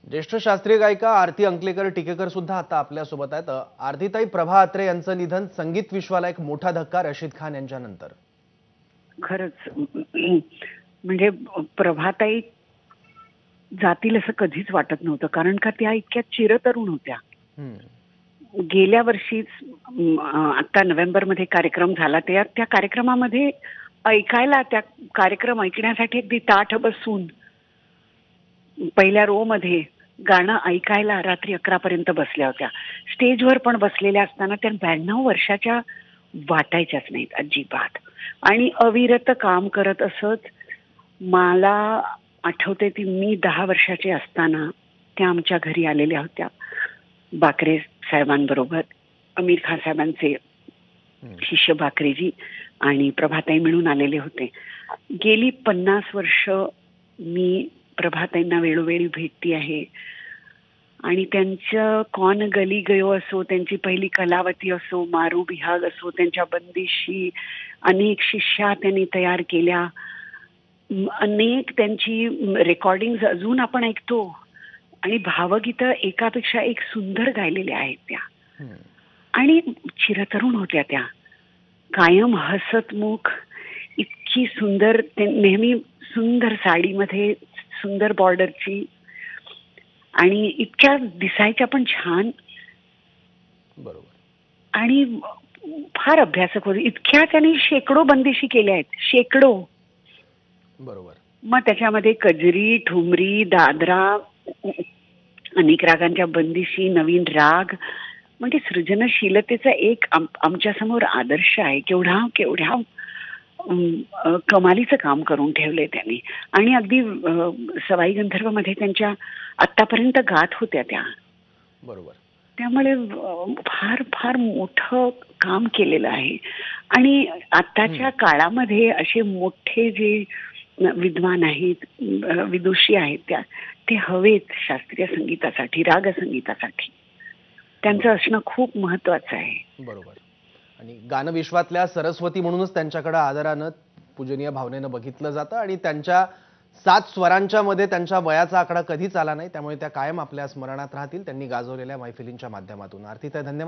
ज्येष्ठ शास्त्रीय गायिका आरती अंकलेकर टिकेकर सुद्धा आता आपल्यासोबत आहेत। आरतीताई, प्रभा अत्रे यांचं निधन संगीत विश्वाला एक मोठा धक्का रशीद खान यांच्यानंतर। खरंच म्हणजे प्रभाताई जातील असं कधीच वाटत नव्हतं, कारण का त्या इतक्या चिरतरुण होत्या। गेल्या वर्षीच आता नोव्हेंबरमध्ये कार्यक्रम झाला, त्या कार्यक्रमामध्ये ऐकायला, त्या कार्यक्रम ऐकण्यासाठी अगदी ताठ बसून पहिल्या रो मध्ये गाणं ऐकायला रात्री 11 पर्यंत बसल्या होत्या। स्टेजवर पण बसलेल्या असताना त्या 92 वर्षाच्या वाटायच्याच नाहीत अजिबात, आणि अविरत काम करत असत। मला आठवते ती मी 10 वर्षाचे असताना त्या आमच्या घरी आलेल्या होत्या बाकरे साहेबांबरोबर। आमिर खान साहेबांचे शिष्य बाकरेजी आणि प्रभाताई मिळून आलेले होते। गेली 50 वर्ष मी प्रभाताईंना वेळोवेळी भेटती आहे, आणि त्यांचं कौन गली गयो असो, त्यांची पहिली कलावती असो, मारू बिहाग असो, त्यांच्या बंदिशी, अनेक शिष्या त्यांनी तयार केल्या, अनेक त्यांची रेकॉर्डिंग अजून आपण ऐकतो, आणि भावगीतं एकापेक्षा एक सुंदर गायलेल्या आहेत त्या। आणि चिरतरुण होत्या त्या, कायम हसतमुख, इतकी सुंदर, नेहमी सुंदर साडीमध्ये, सुंदर बॉर्डरची, आणि इतक्या दिसायच्या पण छान। बरोबर। आणि फार अभ्यासक होते। इतक्या त्यांनी शेकडो बंदिशी केल्या आहेत, शेकडो। बरोबर। मग त्याच्यामध्ये कजरी, ठुमरी, दादरा, अनेक रागांच्या बंदिशी, नवीन राग, म्हणजे सृजनशीलतेचा एक आमच्या समोर आदर्श आहे। केवढ्या कमालीचं काम करून ठेवलंय त्यांनी। आणि अगदी सवाई गंधर्वमध्ये त्यांच्या आतापर्यंत गात होत्या त्या। बरोबर। त्यामुळे फार फार मोठं काम केलेलं आहे। आणि आताच्या काळामध्ये असे मोठे जे विद्वान आहेत, विदुषी आहेत, ते हवेत शास्त्रीय संगीतासाठी, रागसंगीतासाठी। त्यांचं असणं खूप महत्वाचं आहे। बरोबर। आणि गान विश्वातल्या सरस्वती म्हणूनच त्यांच्याकडे आदरानं, पूजनीय भावनेनं बघितलं जातं, आणि त्यांच्या 7 स्वरांच्या मध्ये त्यांच्या वयाचा आकडा कधीच आला नाही, त्यामुळे त्या कायम आपल्या स्मरणात राहतील, त्यांनी गाजवलेल्या मैफिलींच्या माध्यमातून। आरतीताई, धन्यवाद।